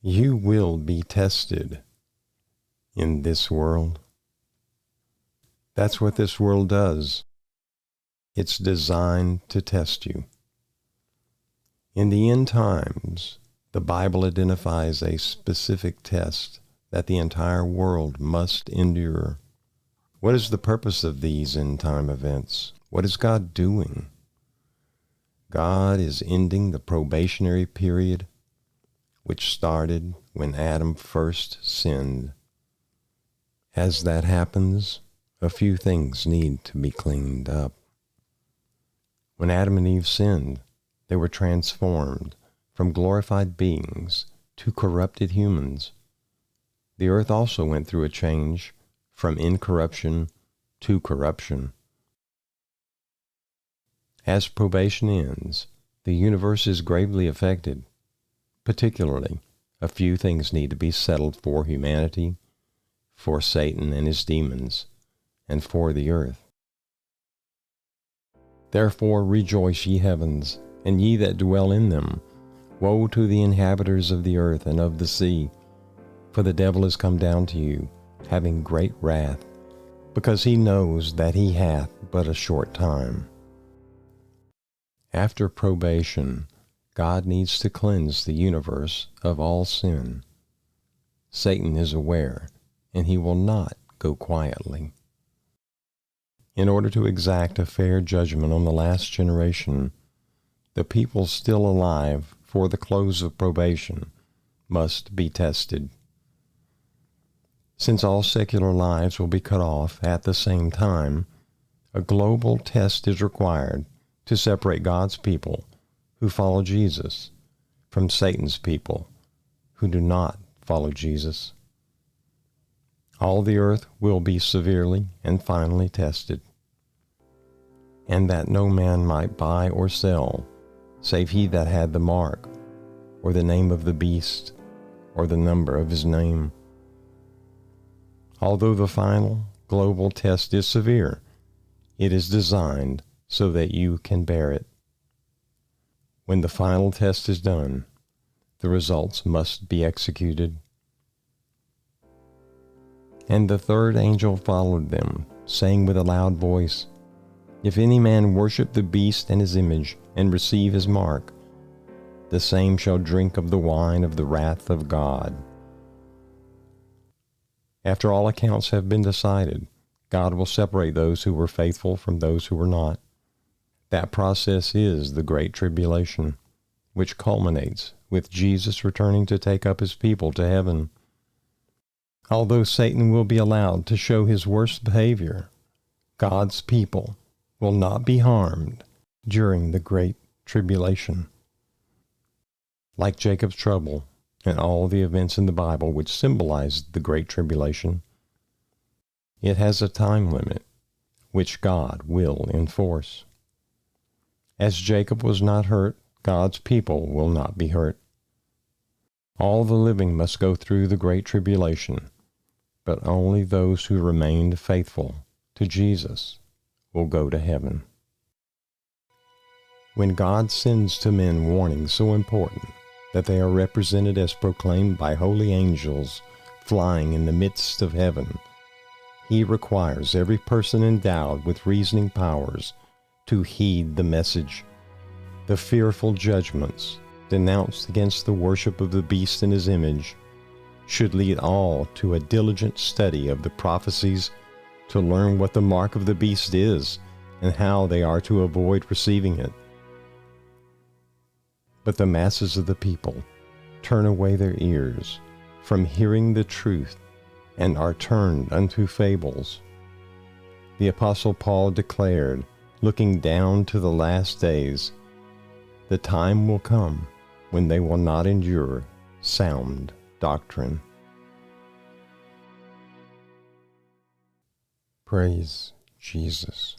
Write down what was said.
You will be tested in this world. That's what this world does. It's designed to test you. In the end times, the Bible identifies a specific test that the entire world must endure. What is the purpose of these end-time events? What is God doing? God is ending the probationary period which started when Adam first sinned. As that happens, a few things need to be cleaned up. When Adam and Eve sinned, they were transformed from glorified beings to corrupted humans. The earth also went through a change from incorruption to corruption. As probation ends, the universe is gravely affected. Particularly, a few things need to be settled for humanity, for Satan and his demons, and for the earth. Therefore rejoice, ye heavens, and ye that dwell in them. Woe to the inhabiters of the earth and of the sea, for the devil is come down to you, having great wrath, because he knows that he hath but a short time. After probation, God needs to cleanse the universe of all sin. Satan is aware, and he will not go quietly. In order to exact a fair judgment on the last generation, the people still alive for the close of probation must be tested. Since all secular lives will be cut off at the same time, a global test is required to separate God's people who follow Jesus from Satan's people who do not follow Jesus. All the earth will be severely and finally tested, and that no man might buy or sell, save he that had the mark, or the name of the beast, or the number of his name. Although the final global test is severe, it is designed so that you can bear it. When the final test is done, the results must be executed. And the third angel followed them, saying with a loud voice, If any man worship the beast and his image, and receive his mark, the same shall drink of the wine of the wrath of God. After all accounts have been decided, God will separate those who were faithful from those who were not. That process is the Great Tribulation, which culminates with Jesus returning to take up his people to heaven. Although Satan will be allowed to show his worst behavior, God's people will not be harmed during the Great Tribulation. Like Jacob's trouble and all the events in the Bible which symbolize the Great Tribulation, it has a time limit which God will enforce. As Jacob was not hurt, God's people will not be hurt. All the living must go through the Great Tribulation, but only those who remained faithful to Jesus will go to heaven. When God sends to men warnings so important that they are represented as proclaimed by holy angels flying in the midst of heaven, he requires every person endowed with reasoning powers to heed the message. The fearful judgments denounced against the worship of the beast and his image should lead all to a diligent study of the prophecies to learn what the mark of the beast is and how they are to avoid receiving it. But the masses of the people turn away their ears from hearing the truth and are turned unto fables. The Apostle Paul declared, looking down to the last days, the time will come when they will not endure sound doctrine. Praise Jesus.